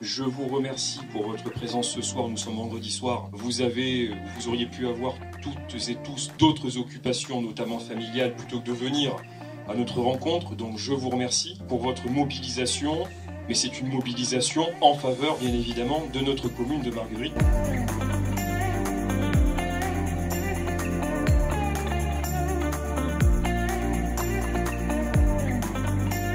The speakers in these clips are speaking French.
Je vous remercie pour votre présence ce soir. Nous sommes vendredi soir. Vous auriez pu avoir toutes et tous d'autres occupations, notamment familiales, plutôt que de venir à notre rencontre. Donc je vous remercie pour votre mobilisation. Mais c'est une mobilisation en faveur, bien évidemment, de notre commune de Margueritte.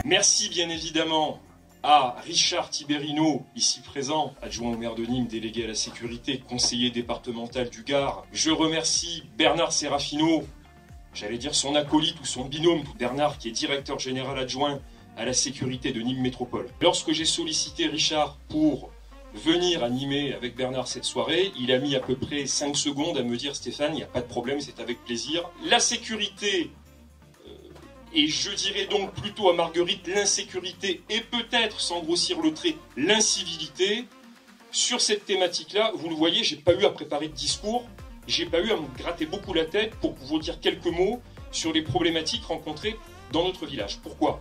Merci bien évidemment à Richard Tiberino, ici présent, adjoint au maire de Nîmes, délégué à la sécurité, conseiller départemental du Gard. Je remercie Bernard Serafino, j'allais dire son acolyte ou son binôme, Bernard qui est directeur général adjoint à la sécurité de Nîmes Métropole. Lorsque j'ai sollicité Richard pour venir animer avec Bernard cette soirée, il a mis à peu près 5 secondes à me dire « Stéphane, il n'y a pas de problème, c'est avec plaisir ». La sécurité, et je dirais donc plutôt à Margueritte l'insécurité et peut-être, sans grossir le trait, l'incivilité, sur cette thématique-là, vous le voyez, j'ai pas eu à préparer de discours, j'ai pas eu à me gratter beaucoup la tête pour vous dire quelques mots sur les problématiques rencontrées dans notre village. Pourquoi ?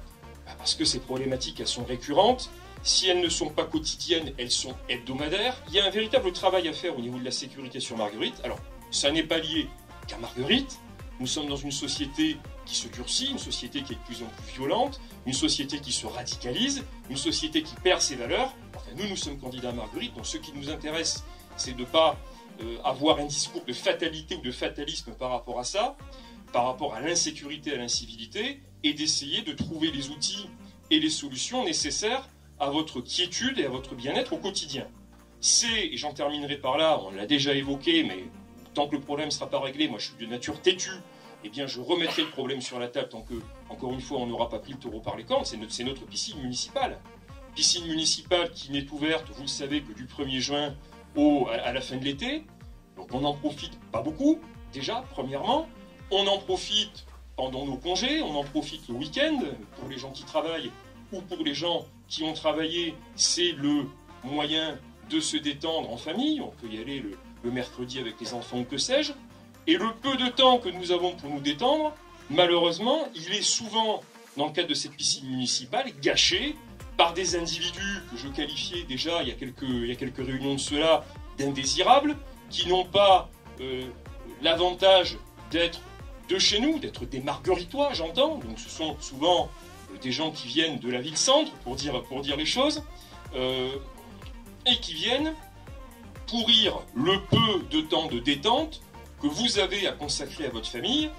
Parce que ces problématiques, elles sont récurrentes. Si elles ne sont pas quotidiennes, elles sont hebdomadaires. Il y a un véritable travail à faire au niveau de la sécurité sur Margueritte. Alors, ça n'est pas lié qu'à Margueritte. Nous sommes dans une société qui se durcit, une société qui est de plus en plus violente, une société qui se radicalise, une société qui perd ses valeurs. Enfin, nous sommes candidats à Margueritte, donc ce qui nous intéresse, c'est de ne pas avoir un discours de fatalité ou de fatalisme par rapport à ça, par rapport à l'insécurité, à l'incivilité, et d'essayer de trouver les outils et les solutions nécessaires à votre quiétude et à votre bien-être au quotidien. Et j'en terminerai par là, on l'a déjà évoqué, mais tant que le problème ne sera pas réglé, moi je suis de nature têtue, eh bien je remettrai le problème sur la table tant que, encore une fois, on n'aura pas pris le taureau par les cornes. C'est notre piscine municipale. Piscine municipale qui n'est ouverte, vous le savez, que du 1er juin à la fin de l'été. Donc on n'en profite pas beaucoup, déjà, premièrement. On en profite pendant nos congés, on en profite le week-end, pour les gens qui travaillent ou pour les gens qui ont travaillé, c'est le moyen de se détendre en famille. On peut y aller le mercredi avec les enfants ou que sais-je. Et le peu de temps que nous avons pour nous détendre, malheureusement, il est souvent, dans le cadre de cette piscine municipale, gâché par des individus que je qualifiais déjà il y a quelques réunions de cela d'indésirables, qui n'ont pas l'avantage d'être de chez nous, d'être des Margueritois, j'entends. Donc ce sont souvent des gens qui viennent de la ville-centre, pour dire les choses, et qui viennent pourrir le peu de temps de détente que vous avez à consacrer à votre famille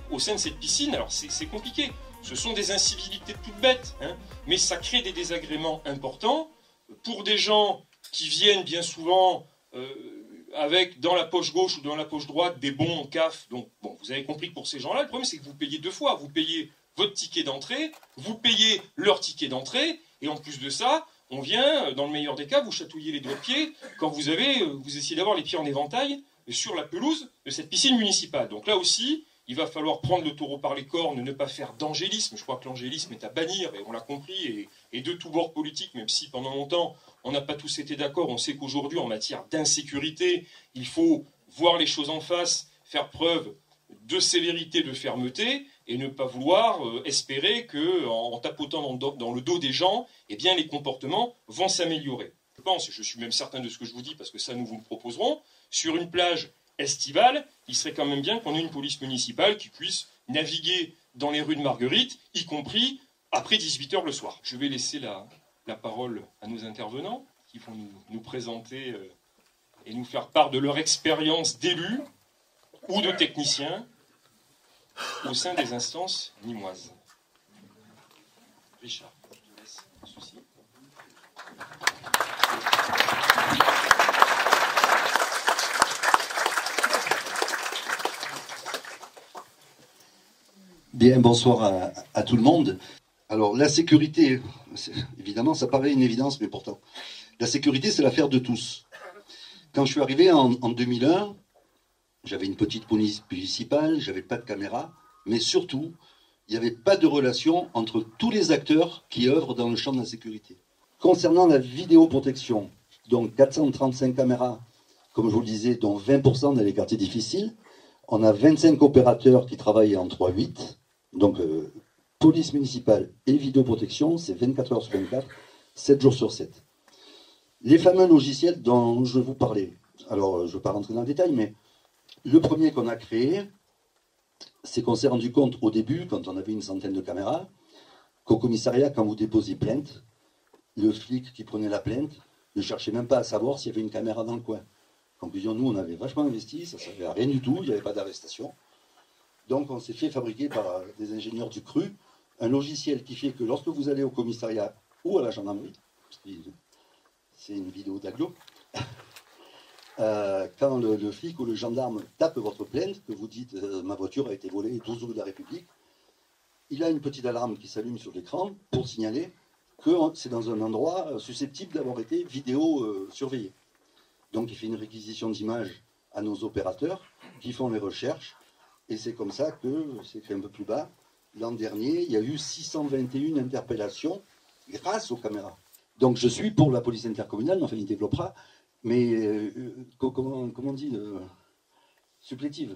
au sein de cette piscine. Alors c'est compliqué, ce sont des incivilités toutes bêtes, hein, mais ça crée des désagréments importants pour des gens qui viennent bien souvent avec dans la poche gauche ou dans la poche droite des bons en CAF. Donc bon, vous avez compris que pour ces gens-là, le problème c'est que vous payez 2 fois. Vous payez votre ticket d'entrée, vous payez leur ticket d'entrée, et en plus de ça, on vient, dans le meilleur des cas, vous chatouiller les doigts de pied quand vous essayez d'avoir les pieds en éventail sur la pelouse de cette piscine municipale. Donc là aussi, il va falloir prendre le taureau par les cornes, ne pas faire d'angélisme. Je crois que l'angélisme est à bannir, et on l'a compris, et de tous bords politiques, même si pendant longtemps, on n'a pas tous été d'accord. On sait qu'aujourd'hui, en matière d'insécurité, il faut voir les choses en face, faire preuve de sévérité, de fermeté, et ne pas vouloir espérer qu'en tapotant dans le dos des gens, eh bien, les comportements vont s'améliorer. Je pense, je suis même certain de ce que je vous dis, parce que ça, nous vous le proposerons, sur une plage estivale, il serait quand même bien qu'on ait une police municipale qui puisse naviguer dans les rues de Margueritte, y compris après 18h le soir. Je vais laisser la parole à nos intervenants, qui vont nous présenter et nous faire part de leur expérience d'élus ou de techniciens au sein des instances nîmoises. Richard, je te laisse ceci. Bien, bonsoir à tout le monde. Alors, la sécurité, évidemment, ça paraît une évidence, mais pourtant, la sécurité, c'est l'affaire de tous. Quand je suis arrivé en 2001, j'avais une petite police municipale, j'avais pas de caméra, mais surtout, il n'y avait pas de relation entre tous les acteurs qui œuvrent dans le champ de la sécurité. Concernant la vidéoprotection, donc 435 caméras, comme je vous le disais, dont 20% dans les quartiers difficiles, on a 25 opérateurs qui travaillent en 3-8, donc police municipale et vidéoprotection, c'est 24 heures sur 24, 7 jours sur 7. Les fameux logiciels dont je vous parlais. Alors, je ne veux pas rentrer dans le détail, mais le premier qu'on a créé, c'est qu'on s'est rendu compte au début, quand on avait une centaine de caméras, qu'au commissariat, quand vous déposiez plainte, le flic qui prenait la plainte ne cherchait même pas à savoir s'il y avait une caméra dans le coin. Conclusion, nous, on avait vachement investi, ça ne servait à rien du tout, il n'y avait pas d'arrestation. Donc, on s'est fait fabriquer par des ingénieurs du CRU un logiciel qui fait que lorsque vous allez au commissariat ou à la gendarmerie, c'est une vidéo d'agglo, quand le flic ou le gendarme tape votre plainte, que vous dites ma voiture a été volée 12 rue de la République, il a une petite alarme qui s'allume sur l'écran pour signaler que c'est dans un endroit susceptible d'avoir été vidéo surveillé. Donc il fait une réquisition d'images à nos opérateurs qui font les recherches, et c'est comme ça que, c'est écrit un peu plus bas, l'an dernier, il y a eu 621 interpellations grâce aux caméras. Donc je suis pour la police intercommunale, enfin il développera, mais comment on dit, supplétive.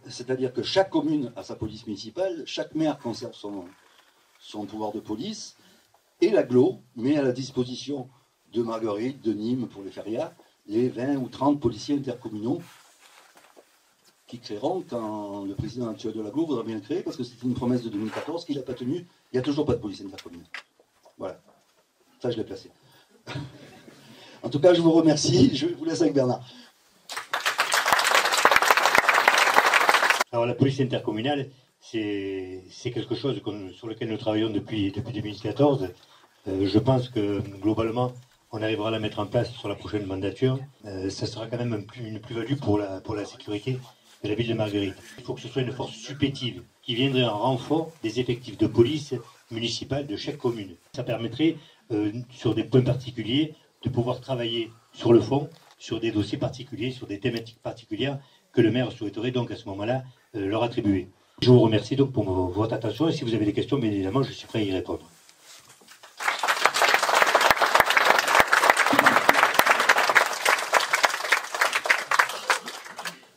C'est-à-dire que chaque commune a sa police municipale, chaque maire conserve son pouvoir de police, et l'agglo met à la disposition de Marguerite, de Nîmes pour les férias, les 20 ou 30 policiers intercommunaux qui créeront quand le président actuel de l'agglo voudra bien le créer, parce que c'était une promesse de 2014 qu'il n'a pas tenue. Il n'y a toujours pas de police intercommunale. Voilà. Ça, je l'ai placé. En tout cas, je vous remercie. Je vous laisse avec Bernard. Alors la police intercommunale, c'est quelque chose sur lequel nous travaillons depuis 2014. Je pense que globalement, on arrivera à la mettre en place sur la prochaine mandature. Ça sera quand même une plus-value pour la sécurité de la ville de Marguerite. Il faut que ce soit une force supplétive qui viendrait en renfort des effectifs de police municipale de chaque commune. Ça permettrait, sur des points particuliers, de pouvoir travailler sur le fond, sur des dossiers particuliers, sur des thématiques particulières que le maire souhaiterait donc à ce moment-là leur attribuer. Je vous remercie donc pour votre attention, et si vous avez des questions, bien évidemment, je suis prêt à y répondre.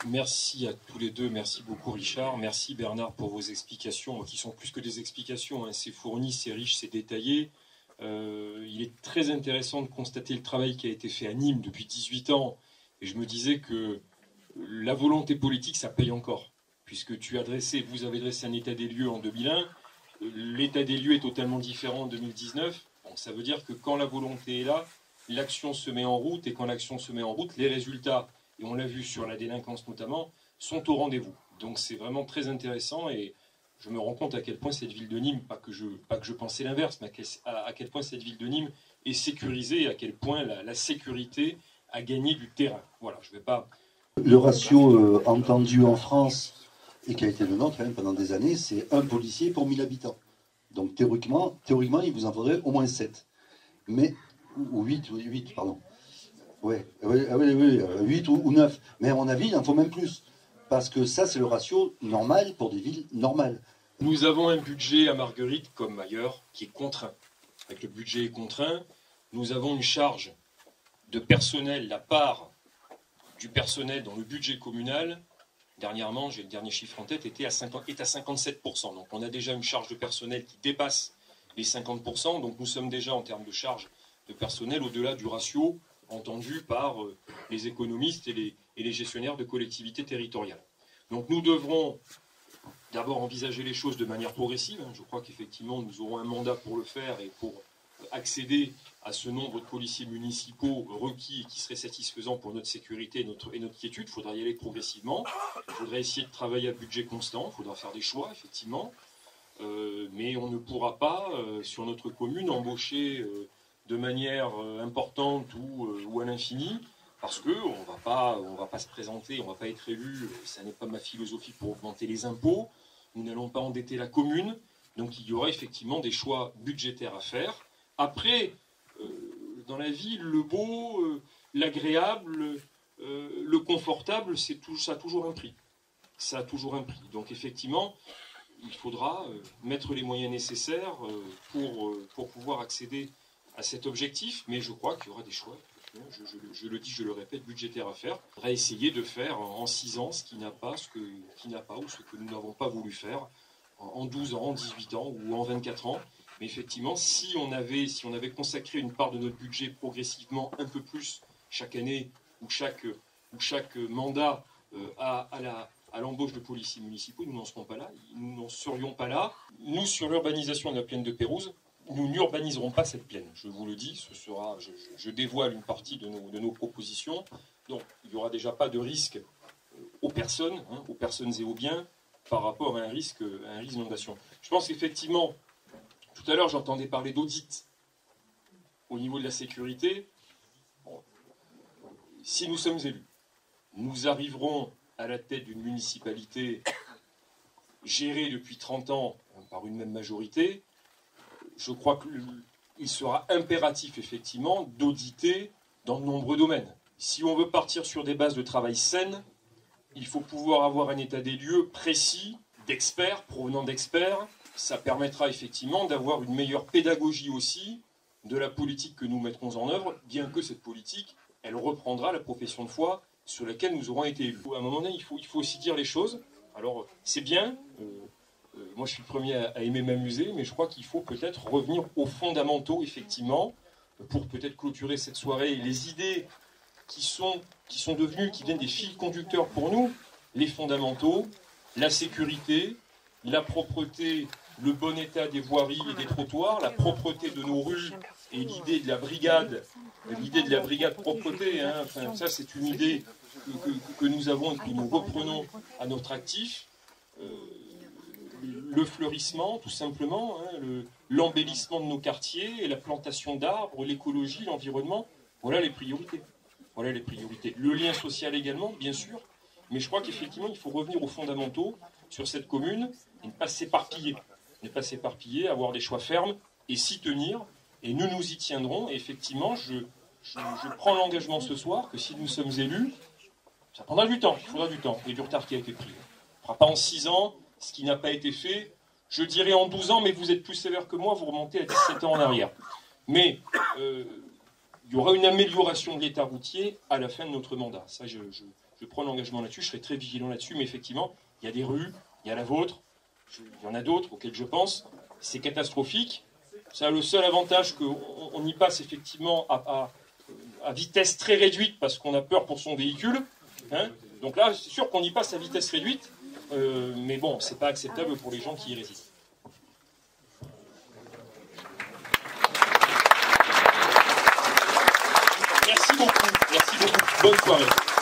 Merci à tous les deux, merci beaucoup Richard, merci Bernard pour vos explications, qui sont plus que des explications, hein. C'est fourni, c'est riche, c'est détaillé. Il est très intéressant de constater le travail qui a été fait à Nîmes depuis 18 ans, et je me disais que la volonté politique, ça paye encore, puisque vous avez dressé un état des lieux en 2001, l'état des lieux est totalement différent en 2019, donc ça veut dire que quand la volonté est là, l'action se met en route, et quand l'action se met en route, les résultats, et on l'a vu sur la délinquance notamment, sont au rendez-vous. Donc c'est vraiment très intéressant, et je me rends compte à quel point cette ville de Nîmes, pas que je pensais l'inverse, mais à quel point cette ville de Nîmes est sécurisée, et à quel point la sécurité a gagné du terrain. Voilà, je ne vais pas... Le ratio entendu en France, et qui a été le nôtre pendant des années, c'est 1 policier pour 1000 habitants. Donc théoriquement, il vous en faudrait au moins 7. Mais, ou 8, pardon. Oui, 8 ou 9. Mais à mon avis, il en faut même plus. Parce que ça, c'est le ratio normal pour des villes normales. Nous avons un budget à Marguerite, comme ailleurs, qui est contraint. Avec le budget est contraint, nous avons une charge de personnel, la part du personnel dans le budget communal, dernièrement, j'ai le dernier chiffre en tête, est à 57%. Donc on a déjà une charge de personnel qui dépasse les 50%. Donc nous sommes déjà en termes de charge de personnel au-delà du ratio entendu par les économistes et les gestionnaires de collectivités territoriales. Donc nous devrons d'abord envisager les choses de manière progressive. Je crois qu'effectivement nous aurons un mandat pour le faire et pour accéder à ce nombre de policiers municipaux requis et qui serait satisfaisant pour notre sécurité et notre quiétude. Il faudra y aller progressivement. Il faudra essayer de travailler à budget constant. Il faudra faire des choix, effectivement. Mais on ne pourra pas, sur notre commune, embaucher de manière importante ou à l'infini, parce qu'on ne va pas se présenter, on ne va pas être élu. Ça n'est pas ma philosophie pour augmenter les impôts. Nous n'allons pas endetter la commune. Donc il y aura effectivement des choix budgétaires à faire. Après, dans la vie, le beau, l'agréable, le confortable, ça a toujours un prix. Ça a toujours un prix. Donc effectivement, il faudra mettre les moyens nécessaires pour pouvoir accéder à cet objectif. Mais je crois qu'il y aura des choix, je le dis, je le répète, budgétaires à faire. Il faudra essayer de faire en 6 ans ce qui n'a pas ou ce que nous n'avons pas voulu faire en 12 ans, en 18 ans ou en 24 ans. Mais effectivement, si on avait consacré une part de notre budget progressivement un peu plus chaque année ou chaque mandat à l'embauche de policiers municipaux, nous n'en serons pas là, nous n'en serions pas là. Nous, sur l'urbanisation de la plaine de Pérouse, nous n'urbaniserons pas cette plaine. Je vous le dis, je dévoile une partie de nos propositions. Donc, il n'y aura déjà pas de risque aux personnes et aux biens par rapport à un risque d'inondation. Je pense qu'effectivement, tout à l'heure, j'entendais parler d'audit au niveau de la sécurité. Bon, si nous sommes élus, nous arriverons à la tête d'une municipalité gérée depuis 30 ans par une même majorité. Je crois qu'il sera impératif, effectivement, d'auditer dans de nombreux domaines. Si on veut partir sur des bases de travail saines, il faut pouvoir avoir un état des lieux précis, d'experts, provenant d'experts. Ça permettra effectivement d'avoir une meilleure pédagogie aussi de la politique que nous mettrons en œuvre, bien que cette politique, elle reprendra la profession de foi sur laquelle nous aurons été élus. À un moment donné, il faut aussi dire les choses. Alors, c'est bien, moi je suis le premier à aimer m'amuser, mais je crois qu'il faut peut-être revenir aux fondamentaux, effectivement, pour peut-être clôturer cette soirée. Et les idées qui sont devenues, qui viennent des fils conducteurs pour nous, les fondamentaux, la sécurité, la propreté, le bon état des voiries et des trottoirs, la propreté de nos rues et l'idée de la brigade propreté, hein, enfin, ça c'est une idée que nous avons et que nous reprenons à notre actif. Le fleurissement, tout simplement, hein, l'embellissement de nos quartiers, et la plantation d'arbres, l'écologie, l'environnement, voilà les priorités. Voilà les priorités. Le lien social également, bien sûr, mais je crois qu'effectivement, il faut revenir aux fondamentaux sur cette commune et ne pas s'éparpiller. Ne pas s'éparpiller, avoir des choix fermes et s'y tenir. Et nous nous y tiendrons. Et effectivement, je prends l'engagement ce soir que si nous sommes élus, ça prendra du temps, il faudra du temps. Il y a du retard qui a été pris. On ne fera pas en 6 ans ce qui n'a pas été fait. Je dirais en 12 ans, mais vous êtes plus sévère que moi, vous remontez à 17 ans en arrière. Mais il y aura une amélioration de l'état routier à la fin de notre mandat. Ça, je prends l'engagement là-dessus, je serai très vigilant là-dessus, mais effectivement, il y a des rues, il y a la vôtre, il y en a d'autres auxquelles je pense, c'est catastrophique. Ça a le seul avantage qu'on y passe effectivement à vitesse très réduite parce qu'on a peur pour son véhicule. Hein. Donc là, c'est sûr qu'on y passe à vitesse réduite, mais bon, c'est pas acceptable pour les gens qui y résident. Merci beaucoup. Bonne soirée.